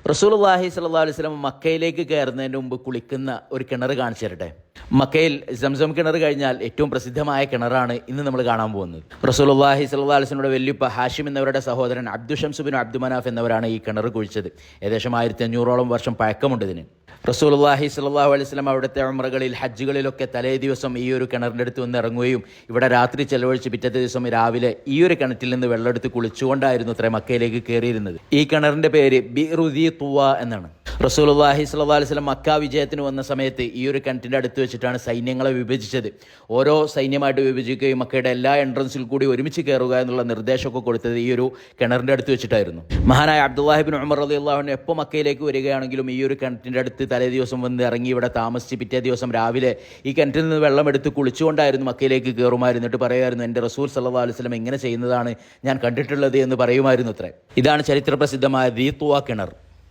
റസൂലുള്ളാഹി സ്വല്ലല്ലാഹു അലൈഹി വസല്ലം മക്കയിലേക്ക് കയറുന്നതിന് മുമ്പ് കുളിക്കുന്ന ഒരു കിണർ കാണിച്ചു തരട്ടെ. മക്കയിൽ സംസം കിണർ കഴിഞ്ഞാൽ ഏറ്റവും പ്രസിദ്ധമായ കിണറാണ് ഇന്ന് നമ്മൾ കാണാൻ പോകുന്നത്. റസൂലുള്ളാഹി സ്വല്ലല്ലാഹു അലൈഹി വസല്ലമയുടെ വല്യുപ്പ ഹാഷിം എന്നവരുടെ സഹോദരൻ അബ്ദുഷംസ് ബിൻ അബ്ദു മനാഫ് എന്നവരാണ് ഈ കിണർ കുഴിച്ചത്. ഏകദേശം 1500ഓളം വർഷം പഴക്കമുണ്ട് ഇതിന്. റസൂലുള്ളാഹി സ്വല്ലല്ലാഹു അലൈഹി വസല്ലം അവിടുത്തെ ഉംറകളിൽ ഹജ്ജുകളിലൊക്കെ തലേ ദിവസം ഈ ഒരു കിണറിൻ്റെ അടുത്ത് വന്ന് ഇറങ്ങുകയും ഇവിടെ രാത്രി ചെലവഴിച്ച് പിറ്റത്തെ ദിവസം രാവിലെ ഈ ഒരു കിണറ്റിൽ നിന്ന് വെള്ളമെടുത്ത് കുളിച്ചുകൊണ്ടായിരുന്നു അത്ര മക്കയിലേക്ക് കയറിയിരുന്നത്. ഈ കിണറിൻ്റെ പേര് ബിറു ദീ തുവ എന്നാണ്. റസൂലുള്ളാഹി സ്വല്ലല്ലാഹു അലൈഹി വസല്ലം മക്ക വിജയത്തിന് വന്ന സമയത്ത് ഈ ഒരു കിണറ്റിൻ്റെ അടുത്ത് വെച്ചിട്ടാണ് സൈന്യങ്ങളെ വിഭജിച്ചത്. ഓരോ സൈന്യമായിട്ട് വിഭജിക്കുകയും മക്കയുടെ എല്ലാ എൻട്രൻസിൽ കൂടി ഒരുമിച്ച് കയറുക എന്നുള്ള നിർദ്ദേശമൊക്കെ കൊടുത്തത് ഈ ഒരു കിണറിൻ്റെ അടുത്ത് വെച്ചിട്ടായിരുന്നു. മഹാനായ അബ്ദുല്ലാഹി ഇബ്നു ഉമർ റളിയല്ലാഹു അൻഹു എപ്പോൾ മക്കയിലേക്ക് വരികയാണെങ്കിലും ഈ ഒരു കിണറ്റിൻ്റെ അടുത്ത് തലേ ദിവസം വന്ന് ഇറങ്ങി ഇവിടെ താമസിച്ച് പിറ്റേ ദിവസം രാവിലെ ഈ കിണറ്റിൽ നിന്ന് വെള്ളമെടുത്ത് കുളിച്ചുകൊണ്ടായിരുന്നു മക്കയിലേക്ക് കയറുമായിരുന്നു. എന്നിട്ട് പറയുമായിരുന്നു, എൻ്റെ റസൂൽ സല്ലല്ലാഹു അലൈഹി വസല്ലം ഇങ്ങനെ ചെയ്യുന്നതാണ് ഞാൻ കണ്ടിട്ടുള്ളത് എന്ന് പറയുമായിരുന്നു അത്രേ. ഇതാണ് ചരിത്ര പ്രസിദ്ധമായ ദീ തുവ കിണർ.